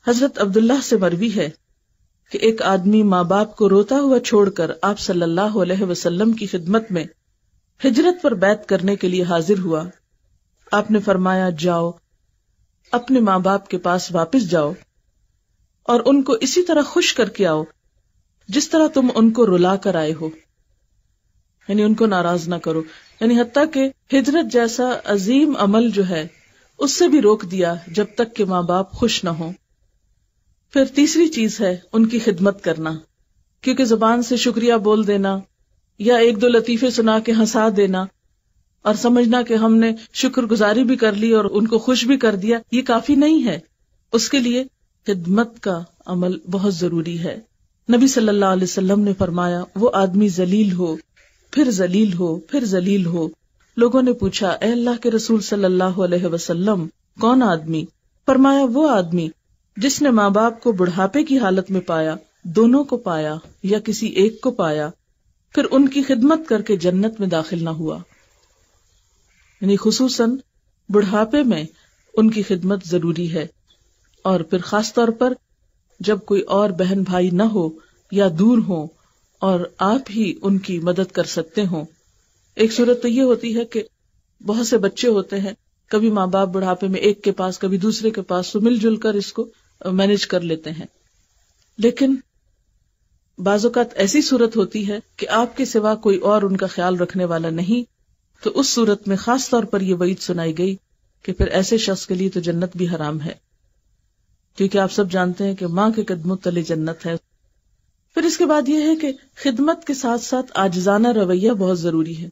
حضرت عبداللہ سے مروی ہے کہ ایک آدمی ماں باپ کو روتا ہوا چھوڑ کر آپ صلی اللہ علیہ وسلم کی خدمت میں ہجرت پر بیعت کرنے کے لیے حاضر ہوا. آپ نے فرمایا جاؤ اپنے ماں باپ کے پاس واپس جاؤ اور ان کو اسی طرح خوش کر کے آؤ جس طرح تم ان کو رلا کر آئے ہو، یعنی ان کو ناراض نہ کرو. یعنی حتیٰ کہ ہجرت جیسا عظیم عمل جو ہے اس سے بھی روک دیا جب تک کہ ماں باپ خوش نہ ہوں. پھر تیسری چیز ہے ان کی خدمت کرنا، کیونکہ زبان سے شکریہ بول دینا یا ایک دو لطیفے سنا کے ہنسا دینا اور سمجھنا کہ ہم نے شکر گزاری بھی کر لی اور ان کو خوش بھی کر دیا، یہ کافی نہیں ہے. اس کے لیے خدمت کا عمل بہت ضروری ہے. نبی صلی اللہ علیہ وسلم نے فرمایا وہ آدمی ذلیل ہو پھر ذلیل ہو پھر ذلیل ہو. لوگوں نے پوچھا اے اللہ کے رسول صلی اللہ علیہ وسلم کون آدمی؟ فرمایا وہ آدمی جس نے ماں باپ کو بڑھاپے کی حالت میں پایا، دونوں کو پایا یا کسی ایک کو پایا، پھر ان کی خدمت کر کے جنت میں داخل نہ ہوا. یعنی خصوصاً بڑھاپے میں ان کی خدمت ضروری ہے، اور پھر خاص طور پر جب کوئی اور بہن بھائی نہ ہو یا دور ہوں اور آپ ہی ان کی مدد کر سکتے ہوں. ایک صورت تو یہ ہوتی ہے کہ بہت سے بچے ہوتے ہیں، کبھی ماں باپ بڑھاپے میں ایک کے پاس کبھی دوسرے کے پاس، تو مل جل کر اس کو مینج کر لیتے ہیں. لیکن بعض اوقات ایسی صورت ہوتی ہے کہ آپ کے سوا کوئی اور ان کا خیال رکھنے والا نہیں، تو اس صورت میں خاص طور پر یہ وعید سنائی گئی کہ پھر ایسے شخص کے لیے تو جنت بھی حرام ہے، کیونکہ آپ سب جانتے ہیں کہ ماں کے قدموں تلے جنت ہے. پھر اس کے بعد یہ ہے کہ خدمت کے ساتھ ساتھ عاجزانہ رویہ بہت ضروری ہے.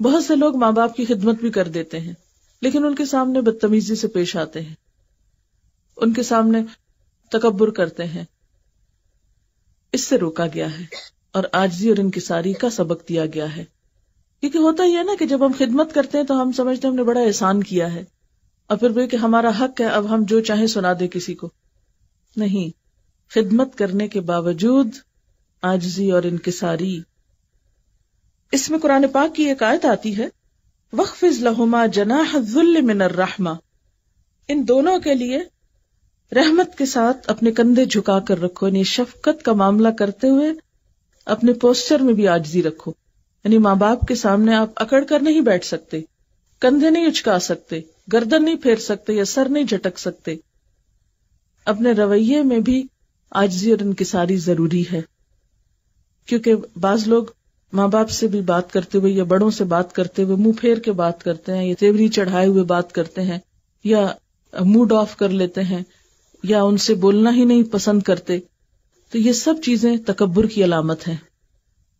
بہت سے لوگ ماں باپ کی خدمت بھی کر دیتے ہیں لیکن ان کے سامنے بدتمیزی سے پیش آتے ہیں، ان کے سامنے تکبر کرتے ہیں. اس سے روکا گیا ہے اور عاجزی اور انکساری کا سبق دیا گیا ہے. کیونکہ ہوتا ہی ہے نا کہ جب ہم خدمت کرتے ہیں تو ہم سمجھتے ہیں ہم نے بڑا احسان کیا ہے، اور پھر وہ کہ ہمارا حق ہے اب ہم جو چاہیں سنا دے کسی کو. نہیں، خدمت کرنے کے باوجود عاجزی اور انکساری. اس میں قرآن پاک کی ایک آیت آتی ہے وَاخْفِضْ لَهُمَا جَنَاحَ الذُّلِّ مِنَ الرَّحْمَةِ، ان دونوں کے لیے رحمت کے ساتھ اپنے کندھے جھکا کر رکھو، یعنی شفقت کا معاملہ کرتے ہوئے اپنے پوسچر میں بھی عاجزی رکھو. یعنی ماں باپ کے سامنے آپ اکڑ کر نہیں بیٹھ سکتے، کندھے نہیں اچکا سکتے، گردن نہیں پھیر سکتے یا سر نہیں جھٹک سکتے. اپنے رویے میں بھی عاجزی اور انکساری ضروری ہے، کیونکہ بعض لوگ ماں باپ سے بھی بات کرتے ہوئے یا بڑوں سے بات کرتے ہوئے منہ پھیر کے بات کرتے ہیں، یا تیوری چڑھائے ہوئے بات کرتے ہیں، یا موڈ آف کر لیتے ہیں، یا ان سے بولنا ہی نہیں پسند کرتے. تو یہ سب چیزیں تکبر کی علامت ہیں.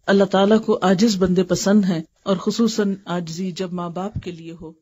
اللہ تعالیٰ کو عاجز بندے پسند ہیں، اور خصوصاً عاجزی جب ماں باپ کے لیے ہو.